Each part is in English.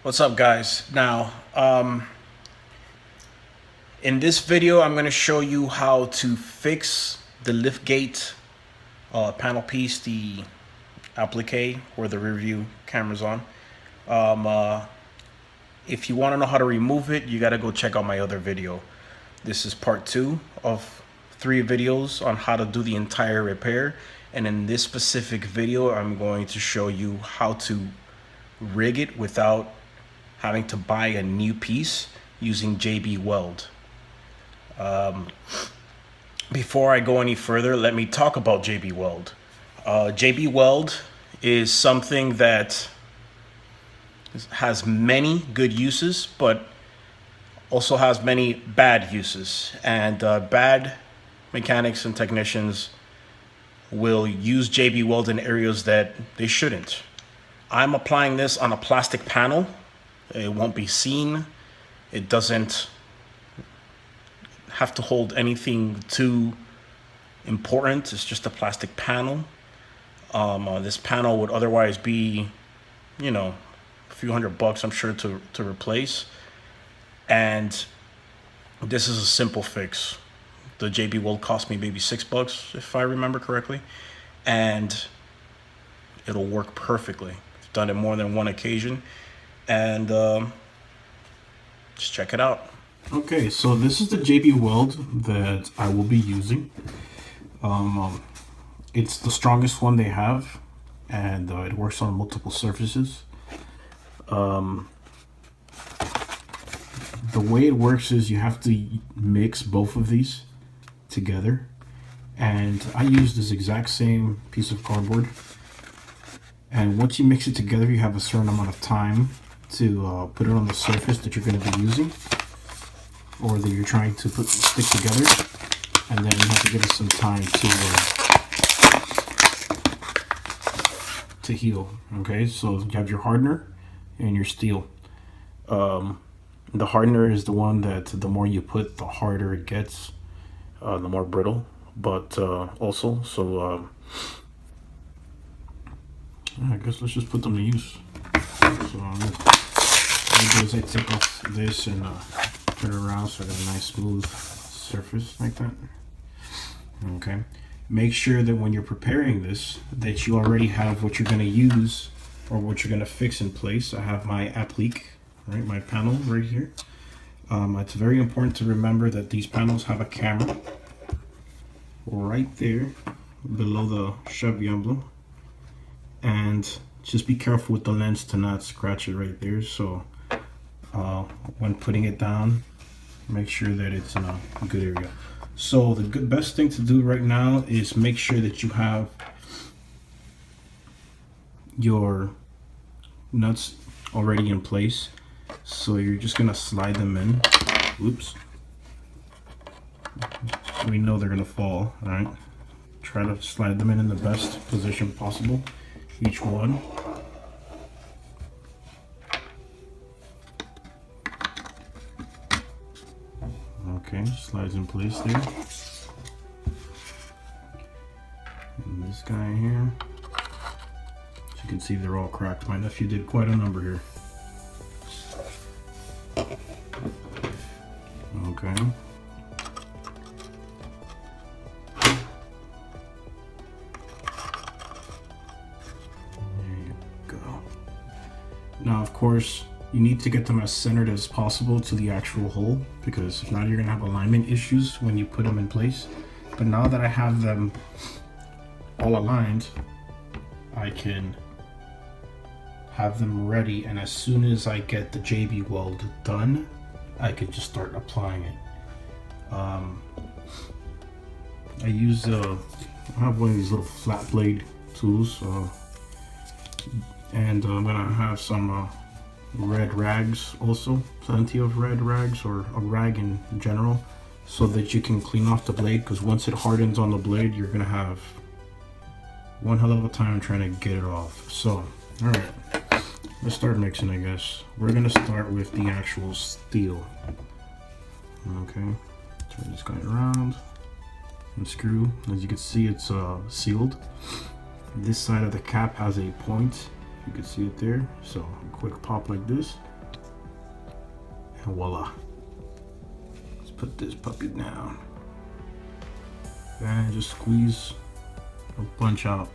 What's up, guys? Now, in this video, I'm going to show you how to fix the liftgate panel piece, the applique where the rear view camera's on. If you want to know how to remove it, you got to go check out my other video. This is part 2 of 3 videos on how to do the entire repair. And in this specific video, I'm going to show you how to rig it without having to buy a new piece using JB Weld. Before I go any further, let me talk about JB Weld. JB Weld is something that has many good uses, but also has many bad uses. And bad mechanics and technicians will use JB Weld in areas that they shouldn't. I'm applying this on a plastic panel. It won't be seen. It doesn't have to hold anything too important. It's just a plastic panel. This panel would otherwise be, a few $100, I'm sure, to replace. And this is a simple fix. The JB Weld cost me maybe $6, if I remember correctly. And it'll work perfectly. I've done it more than one occasion. And just check it out. Okay, so this is the JB Weld that I will be using. It's the strongest one they have, and it works on multiple surfaces. The way it works is you have to mix both of these together, and I use this exact same piece of cardboard. And once you mix it together, you have a certain amount of time to put it on the surface that you're going to be using, or that you're trying to stick together, and then you have to give it some time to heal. Okay, so you have your hardener and your steel. The hardener is the one that the more you put, the harder it gets, the more brittle. But also, so I guess let's just put them to use. So what I do is I take off this and turn it around so I got a nice smooth surface like that. Okay. Make sure that when you're preparing this, that you already have what you're going to use or what you're going to fix in place. I have my applique, right, my panel right here. It's very important to remember that these panels have a camera right there below the Chevy emblem, and just be careful with the lens to not scratch it right there. So when putting it down, make sure that it's in a good area. So the best thing to do right now is make sure that you have your nuts already in place. So you're just gonna slide them in. Oops. We know they're gonna fall, all right? Try to slide them in the best position possible, each one. Okay, slides in place there. And this guy here, as you can see, they're all cracked. My nephew did quite a number here. Okay. There you go. Now, of course, you need to get them as centered as possible to the actual hole, because if not, you're gonna have alignment issues when you put them in place. But now that I have them all aligned, I can have them ready, and as soon as I get the JB Weld done, I could just start applying it. I have one of these little flat blade tools, and I'm gonna have some red rags, also plenty of red rags, or a rag in general, so that you can clean off the blade, because once it hardens on the blade, you're gonna have one hell of a time trying to get it off. So all right, let's start mixing. I guess we're gonna start with the actual steel. Okay, turn this guy around and screw. As you can see, it's sealed. This side of the cap has a point, you can see it there. So a quick pop like this, And voila. Let's put this puppy down. And just squeeze a bunch out.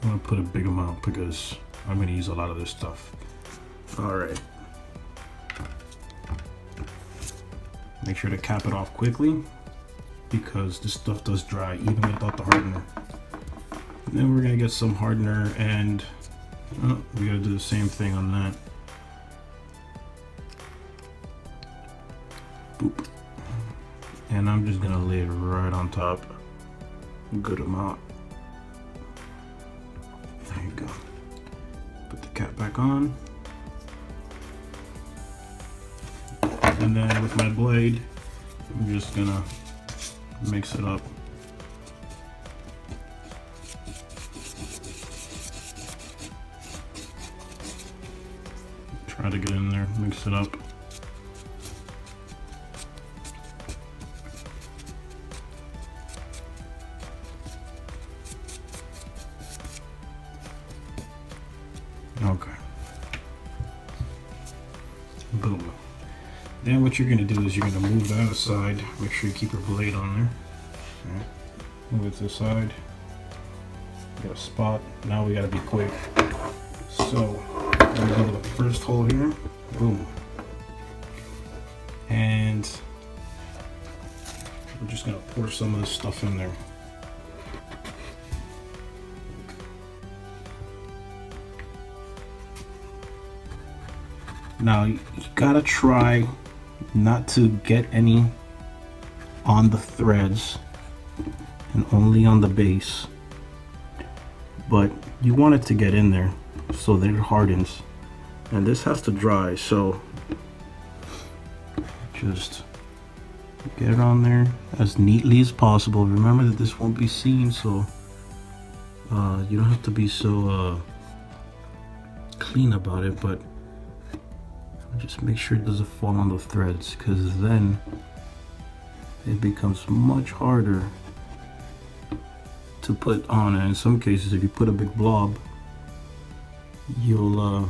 I'm gonna put a big amount because I'm gonna use a lot of this stuff. All right. Make sure to cap it off quickly because this stuff does dry even without the hardener. And then we're gonna get some hardener and we gotta do the same thing on that. Boop. And I'm just gonna lay it right on top. A good amount. There you go. Put the cap back on. And then with my blade, I'm just gonna mix it up. Try to get in there, mix it up. Okay. Boom. Then what you're gonna do is you're gonna move that aside. Make sure you keep your blade on there. Okay. Move it to the side. Got a spot. Now we gotta be quick. So I'm gonna go to the first hole here. Boom. And we're just gonna pour some of this stuff in there. Now you gotta try not to get any on the threads and only on the base, but you want it to get in there so that it hardens, and this has to dry, so just get it on there as neatly as possible. Remember that this won't be seen, so you don't have to be so clean about it, but just make sure it doesn't fall on the threads, because then it becomes much harder to put on. And in some cases, if you put a big blob, you'll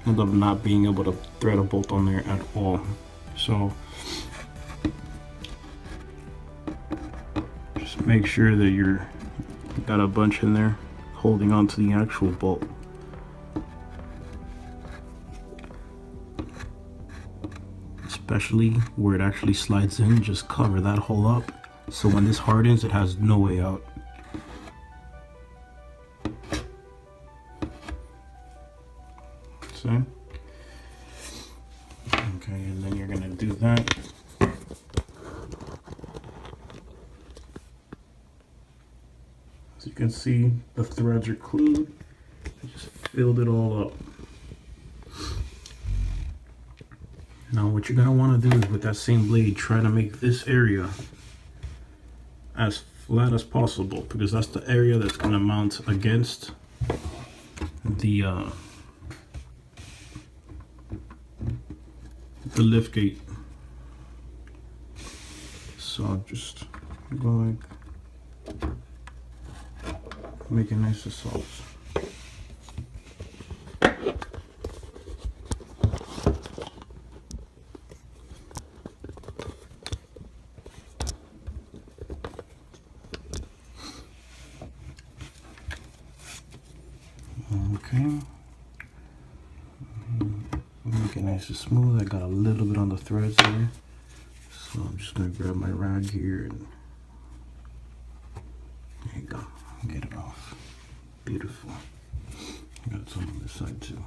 end up not being able to thread a bolt on there at all. So just make sure that you got a bunch in there holding on to the actual bolt. Especially where it actually slides in, just cover that hole up so when this hardens it has no way out. See? Okay, and then you're gonna do that. As you can see, the threads are clean. I just filled it all up. Now what you're gonna want to do is with that same blade, try to make this area as flat as possible, because that's the area that's gonna mount against the lift gate. So just go like, make it nice and soft. Okay, make it nice and smooth. I got a little bit on the threads there, so I'm just gonna grab my rag here and there you go, get it off. Beautiful. I got some on this side too.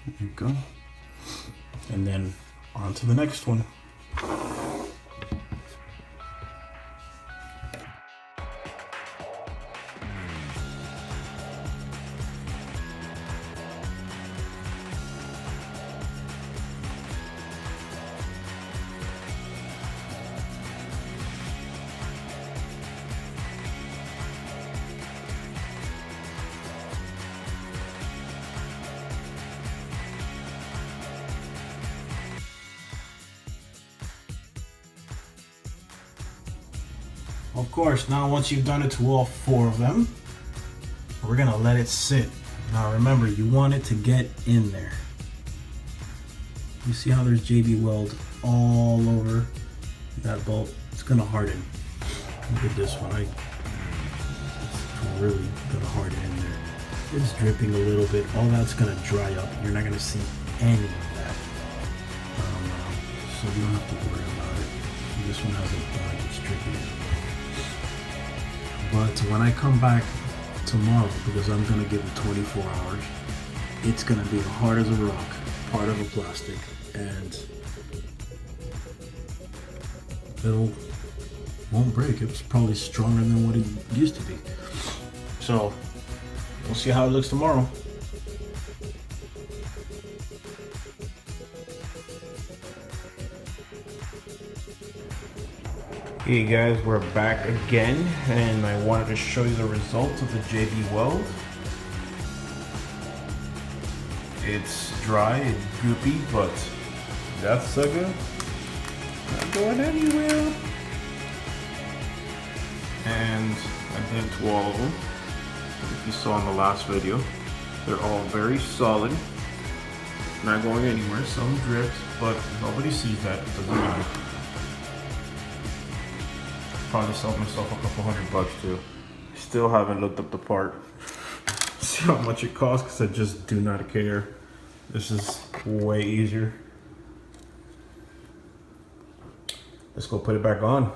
There you go. And then on to the next one. Of course, now once you've done it to all 4 of them, We're gonna let it sit. Now remember, you want it to get in there. You see how there's JB Weld all over that bolt? It's gonna harden. Look at this one. It's really gonna harden in there. It's dripping a little bit. All that's gonna dry up. You're not gonna see any of that. So you don't have to worry about it. This one hasn't died. It's dripping. But when I come back tomorrow, because I'm gonna give it 24 hours, it's gonna be hard as a rock, part of a plastic, and it won't break. It's probably stronger than what it used to be. So we'll see how it looks tomorrow. Hey guys, we're back again, and I wanted to show you the results of the JB Weld. It's dry and goopy, but that sucker not going anywhere. And I did it to all of them. If you saw in the last video, they're all very solid, not going anywhere. Some drift, but nobody sees that. It doesn't matter. Probably sold myself a couple $100 too. Still haven't looked up the part. See how much it costs, because I just do not care. This is way easier. Let's go put it back on.